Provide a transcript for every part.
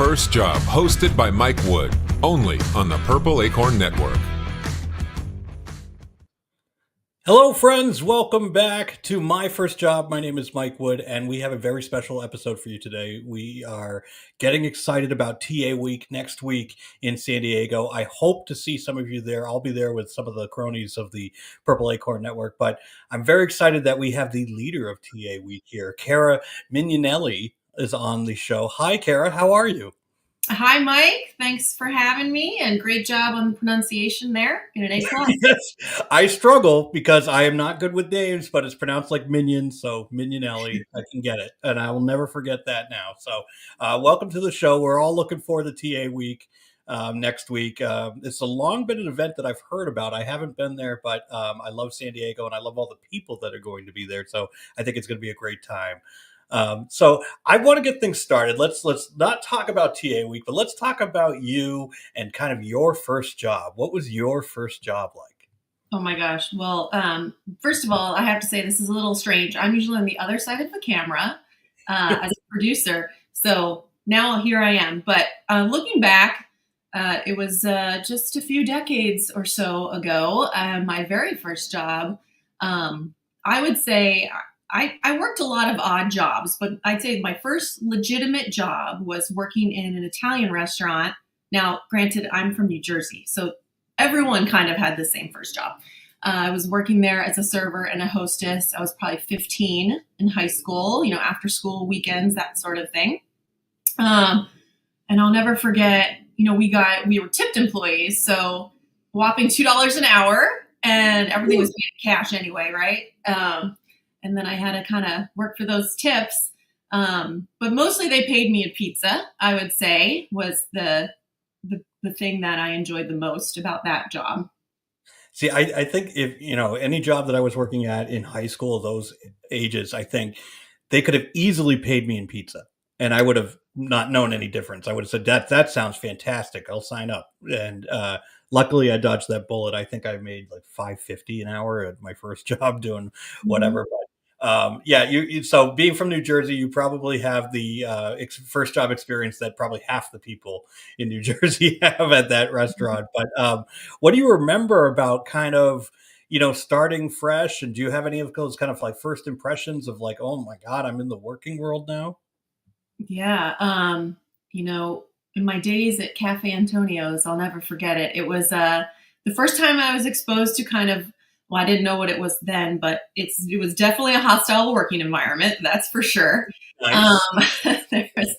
First Job, hosted by Mike Wood, only on the Purple Acorn Network. Hello, friends. Welcome back to My First Job. My name is Mike Wood, and we have a very special episode for you today. We are getting excited about TA Week next week in San Diego. I hope to see some of you there. I'll be there with some of the cronies of the Purple Acorn Network, but I'm very excited that we have the leader of TA Week here. Kara Mignanelli is on the show. Hi, Kara. How are you? Hi, Mike. Thanks for having me, and great job on the pronunciation there. Get an A+. Yes, I struggle because I am not good with names, but it's pronounced like minion, so Mignonelli, I can get it, and I will never forget that now. So, welcome to the show. We're all looking forward to TA Week next week. It's a long been an event that I've heard about. I haven't been there, but I love San Diego, and I love all the people that are going to be there. So, I think it's going to be a great time. So I want to get things started. Let's not talk about TA Week, but let's talk about you and kind of your first job. What was your first job like? Oh my gosh. Well, first of all, I have to say this is a little strange. I'm usually on the other side of the camera as a producer. So now here I am. But looking back, it was just a few decades or so ago, my very first job. I would say I worked a lot of odd jobs, but I'd say my first legitimate job was working in an Italian restaurant. Now, granted, I'm from New Jersey, so everyone kind of had the same first job. I was working there as a server and a hostess. I was probably 15 in high school, after school, weekends, that sort of thing. And I'll never forget, we were tipped employees, so whopping $2 an hour, and everything was paid in cash anyway, right? And then I had to kind of work for those tips. But mostly they paid me in pizza, I would say, was the thing that I enjoyed the most about that job. See, I think if, any job that I was working at in high school, those ages, I think they could have easily paid me in pizza and I would have not known any difference. I would have said, that sounds fantastic. I'll sign up. And, luckily I dodged that bullet. I think I made like $5.50 an hour at my first job doing whatever. Mm-hmm. So being from New Jersey, you probably have the first job experience that probably half the people in New Jersey have at that restaurant. But what do you remember about kind of, starting fresh? And do you have any of those kind of like first impressions of like, oh my God, I'm in the working world now? Yeah. In my days at Cafe Antonio's, I'll never forget it. It was the first time I was exposed to kind of, well, I didn't know what it was then, but it was definitely a hostile working environment. That's for sure. Nice. There was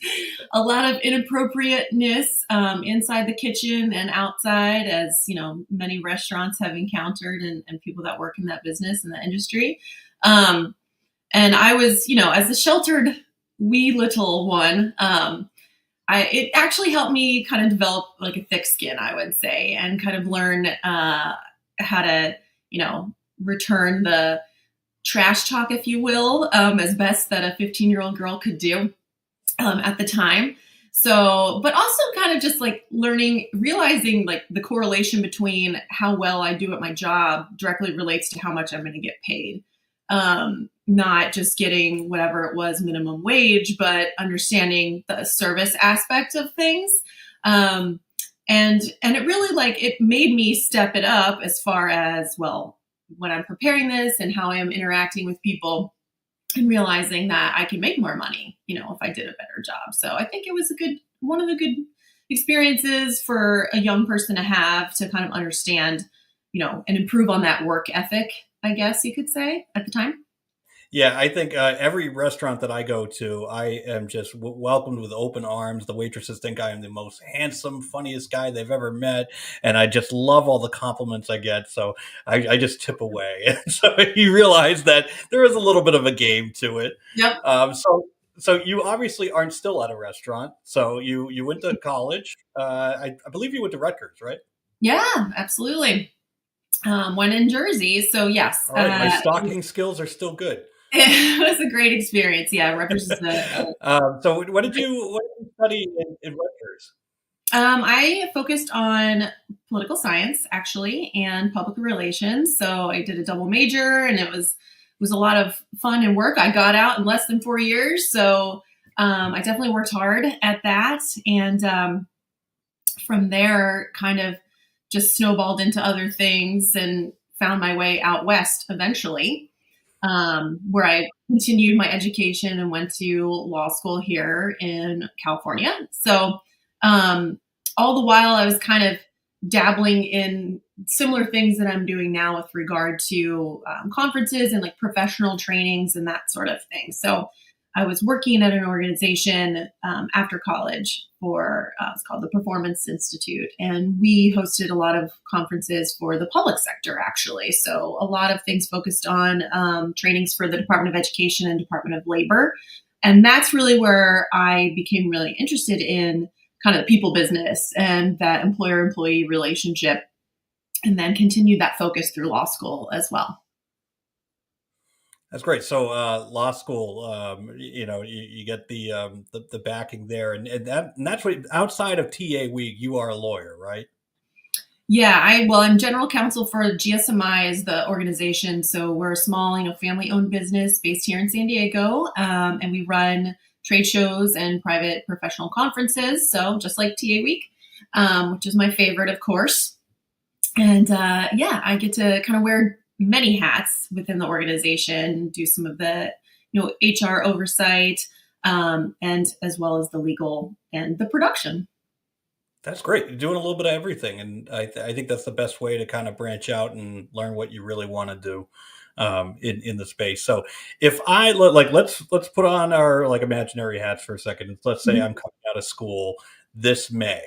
a lot of inappropriateness inside the kitchen and outside, as many restaurants have encountered, and people that work in that business and the industry. And I was, as a sheltered wee little one, it actually helped me kind of develop like a thick skin, I would say, and kind of learn how to return the trash talk, if you will, as best that a 15-year-old girl could do at the time. So, but also kind of just like realizing like the correlation between how well I do at my job directly relates to how much I'm going to get paid. Not just getting whatever it was minimum wage, but understanding the service aspect of things. And it really it made me step it up as far as, well, when I'm preparing this and how I am interacting with people and realizing that I can make more money, if I did a better job. So I think it was one of the good experiences for a young person to have, to kind of understand, and improve on that work ethic, I guess you could say, at the time. Yeah, I think every restaurant that I go to, I am just welcomed with open arms. The waitresses think I am the most handsome, funniest guy they've ever met. And I just love all the compliments I get. So I just tip away. And so you realize that there is a little bit of a game to it. Yep. So you obviously aren't still at a restaurant. So you went to college. I believe you went to Rutgers, right? Yeah, absolutely. Went in Jersey. So yes. All right, my stalking skills are still good. It was a great experience. Yeah, Rutgers is so what did you study in Rutgers? I focused on political science, actually, and public relations. So I did a double major, and it was a lot of fun and work. I got out in less than 4 years. So I definitely worked hard at that. And from there, kind of just snowballed into other things and found my way out west eventually, where I continued my education and went to law school here in California. So, all the while, I was kind of dabbling in similar things that I'm doing now with regard to conferences and like professional trainings and that sort of thing. So, I was working at an organization after college for it's called the Performance Institute, and we hosted a lot of conferences for the public sector, actually. So a lot of things focused on trainings for the Department of Education and Department of Labor, and that's really where I became really interested in kind of the people business and that employer-employee relationship, and then continued that focus through law school as well. That's great. So, law school, you get the backing there, and that's what outside of TA week, you are a lawyer, right? Yeah, I'm general counsel for GSMI is the organization. So we're a small, family-owned business based here in San Diego, and we run trade shows and private professional conferences. So just like TA Week, which is my favorite, of course. And yeah, I get to kind of wear many hats within the organization, do some of the HR oversight, and as well as the legal and the production. That's great. You're doing a little bit of everything, and I think that's the best way to kind of branch out and learn what you really want to do in the space. So, if I like, let's put on our like imaginary hats for a second. Let's say I'm coming out of school this May.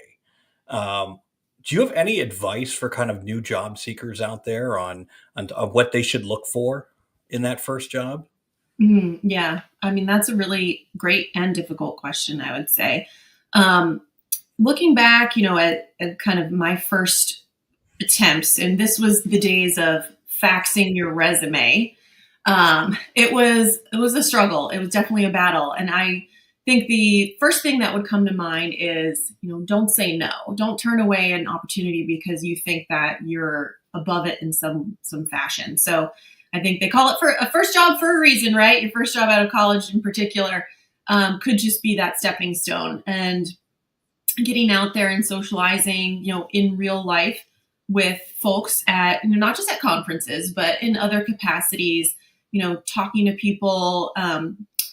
Um, do you have any advice for kind of new job seekers out there on what they should look for in that first job? Yeah, I mean that's a really great and difficult question, I would say. Um, Looking back, at kind of my first attempts, and this was the days of faxing your resume. It was a struggle. It was definitely a battle, and I think the first thing that would come to mind is don't say no. Don't turn away an opportunity because you think that you're above it in some fashion. So I think they call it for a first job for a reason, right? Your first job out of college, in particular, could just be that stepping stone and getting out there and socializing, in real life with folks at, not just at conferences, but in other capacities, talking to people,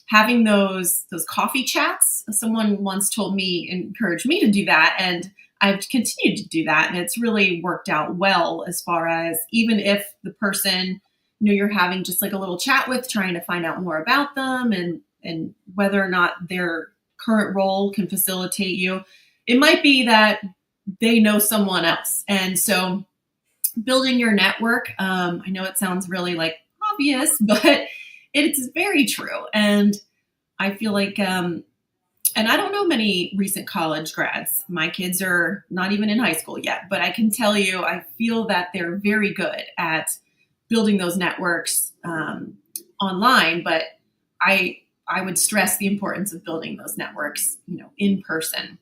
having those coffee chats. Someone once told me, encouraged me to do that. And I've continued to do that. And it's really worked out well as far as even if the person, you're having just like a little chat with, trying to find out more about them and whether or not their current role can facilitate you, it might be that they know someone else. And so building your network, I know it sounds really like obvious, but it's very true. And I feel like, and I don't know many recent college grads. My kids are not even in high school yet, but I can tell you, I feel that they're very good at building those networks online. But I would stress the importance of building those networks, in person.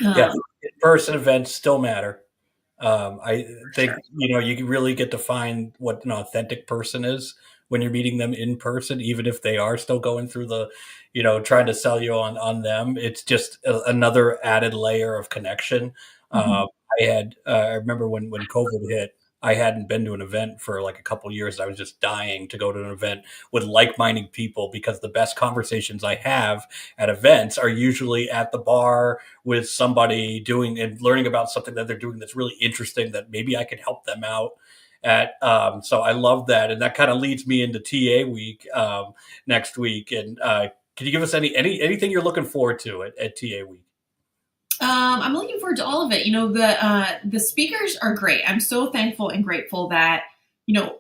Yes, Um, in-person events still matter. I think, sure. you really get to find what an authentic person is when you're meeting them in person, even if they are still going through trying to sell you on them. It's just another added layer of connection. Mhm. Um, I remember when COVID hit, I hadn't been to an event for like a couple years. I was just dying to go to an event with like-minded people because the best conversations I have at events are usually at the bar with somebody doing and learning about something that they're doing that's really interesting that maybe I can help them out at. So I love that. And that kind of leads me into TA week next week. And can you give us anything you're looking forward to at TA week? I'm looking forward to all of it. The speakers are great. I'm so thankful and grateful that you know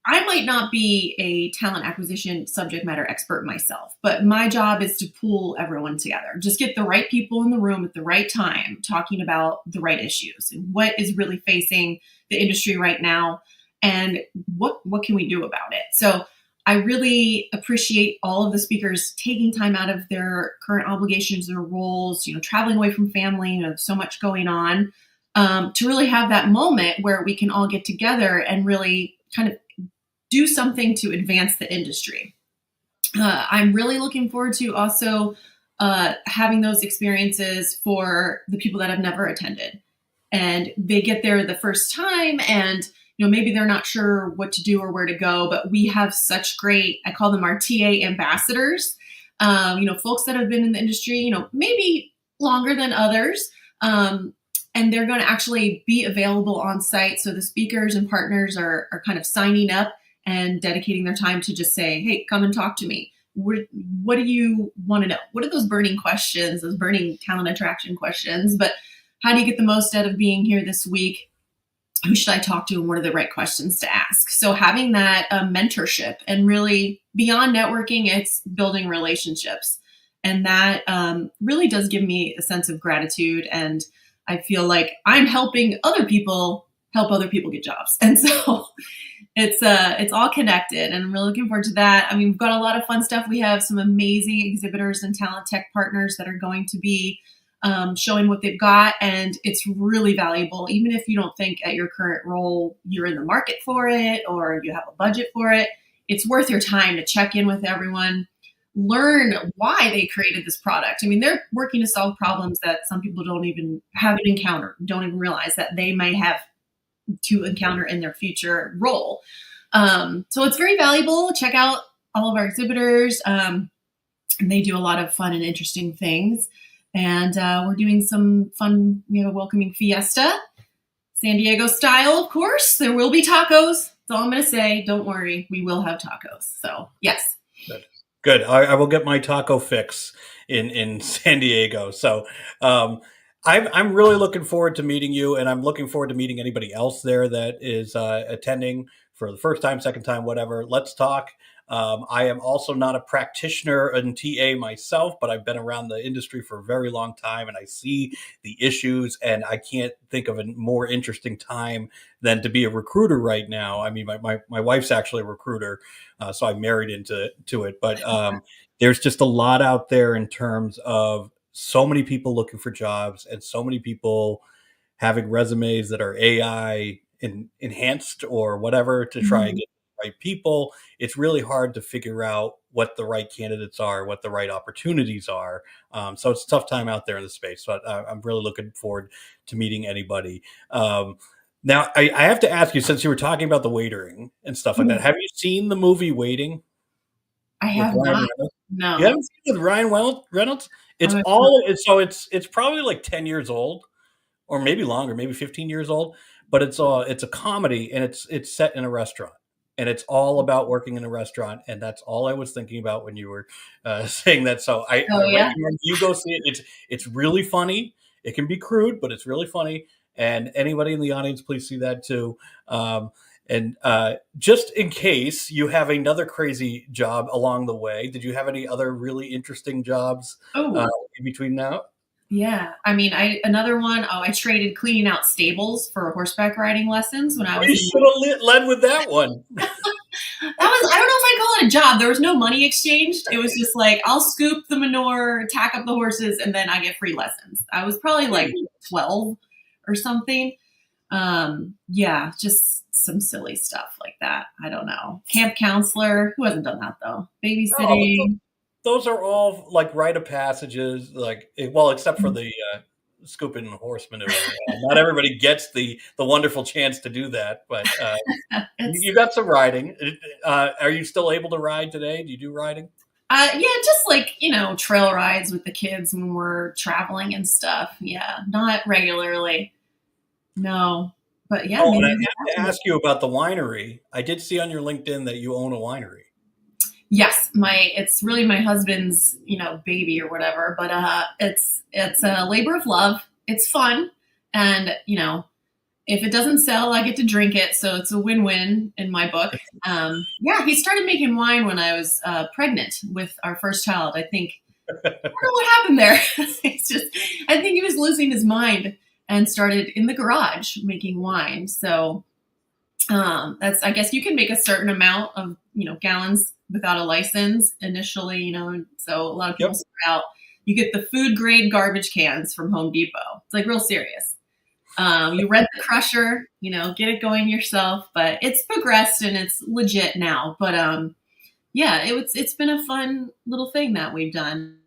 I might not be a talent acquisition subject matter expert myself, but my job is to pull everyone together. Just get the right people in the room at the right time, talking about the right issues and what is really facing the industry right now, and what can we do about it. So I really appreciate all of the speakers taking time out of their current obligations, their roles, traveling away from family, so much going on, to really have that moment where we can all get together and really kind of do something to advance the industry. I'm really looking forward to also having those experiences for the people that have never attended, and they get there the first time, and maybe they're not sure what to do or where to go, but we have such great, I call them our TA ambassadors, folks that have been in the industry, maybe longer than others. And they're going to actually be available on site. So the speakers and partners are kind of signing up and dedicating their time to just say, hey, come and talk to me. What do you want to know? What are those burning questions, those burning talent attraction questions? But how do you get the most out of being here this week? Who should I talk to, and what are the right questions to ask? So having that mentorship, and really beyond networking, it's building relationships. And that really does give me a sense of gratitude. And I feel like I'm helping other people help other people get jobs. And so it's all connected, and I'm really looking forward to that. I mean, we've got a lot of fun stuff. We have some amazing exhibitors and talent tech partners that are going to be showing what they've got, and it's really valuable. Even if you don't think at your current role you're in the market for it or you have a budget for it, it's worth your time to check in with everyone, learn why they created this product. I mean, they're working to solve problems that some people haven't encountered, don't even realize that they may have to encounter in their future role. So it's very valuable. Check out all of our exhibitors. They do a lot of fun and interesting things. And we're doing some fun, we have a welcoming fiesta, San Diego style, of course. There will be tacos. That's all I'm going to say. Don't worry. We will have tacos. So, yes. Good. I will get my taco fix in San Diego. So I'm really looking forward to meeting you, and I'm looking forward to meeting anybody else there that is attending for the first time, second time, whatever. Let's talk. I am also not a practitioner in TA myself, but I've been around the industry for a very long time, and I see the issues, and I can't think of a more interesting time than to be a recruiter right now. I mean, my wife's actually a recruiter, so I married into it. But there's just a lot out there in terms of so many people looking for jobs, and so many people having resumes that are AI enhanced or whatever to try and get the right people. It's really hard to figure out what the right candidates are, what the right opportunities are. So it's a tough time out there in the space. But I'm really looking forward to meeting anybody. Now, I have to ask you, since you were talking about the waitering and stuff like that, have you seen the movie Waiting? I have not. No. You haven't seen it with Ryan Reynolds? It's it's probably like 10 years old, or maybe longer, maybe 15 years old. But it's a comedy, and it's set in a restaurant, and it's all about working in a restaurant. And that's all I was thinking about when you were saying that. So I recommend you go see it. It's really funny. It can be crude, but it's really funny. And anybody in the audience, please see that too. And just in case you have another crazy job along the way, did you have any other really interesting jobs in between now? Yeah. I mean, another one, I traded cleaning out stables for horseback riding lessons when I was. You should have led with that one. I don't know if I'd call it a job. There was no money exchanged. It was just like, I'll scoop the manure, tack up the horses, and then I get free lessons. I was probably like 12 or something. Yeah, just some silly stuff like that. I don't know. Camp counselor. Who hasn't done that though? Babysitting. Those are all like rite of passages, except for the scooping horse manure. Not everybody gets the wonderful chance to do that, but you got some riding. Are you still able to ride today? Do you do riding? Yeah, just like, trail rides with the kids when we're traveling and stuff. Yeah, not regularly. No, but yeah. And I have to ask you about the winery. I did see on your LinkedIn that you own a winery. Yes, it's really my husband's, baby or whatever, but it's a labor of love. It's fun. And, if it doesn't sell, I get to drink it. So it's a win-win in my book. Yeah, he started making wine when I was pregnant with our first child. I think, I don't know what happened there. I think he was losing his mind and started in the garage making wine. So I guess you can make a certain amount of, gallons without a license initially, so a lot of people start out, you get the food grade garbage cans from Home Depot. It's like real serious. You rent the crusher, get it going yourself, but it's progressed and it's legit now. But yeah, it's been a fun little thing that we've done.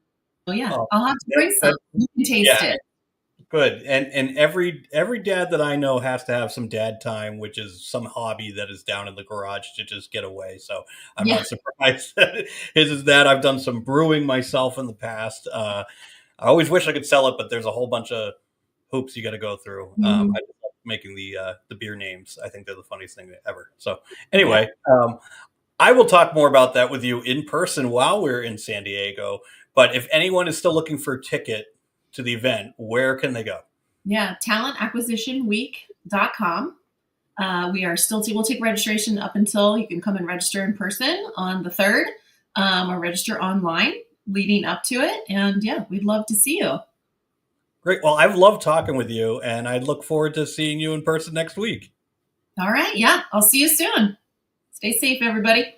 So yeah, Oh, I'll have to yeah, bring some. You can taste yeah, it. good. And every dad that I know has to have some dad time, which is some hobby that is down in the garage to just get away. So I'm Yeah. not surprised that his is that. I've done some brewing myself in the past. I always wish I could sell it, but there's a whole bunch of hoops you got to go through. Mhm. I just love making the beer names. I think they're the funniest thing ever. So Yeah. anyway, I will talk more about that with you in person while we're in San Diego. But if anyone is still looking for a ticket to the event, where can they go? Yeah. Talentacquisitionweek.com. We are still, we'll take registration up until you can come and register in person on the 3rd, or register online leading up to it. And yeah, we'd love to see you. Great. Well, I've loved talking with you, and I look forward to seeing you in person next week. All right. Yeah. I'll see you soon. Stay safe, everybody.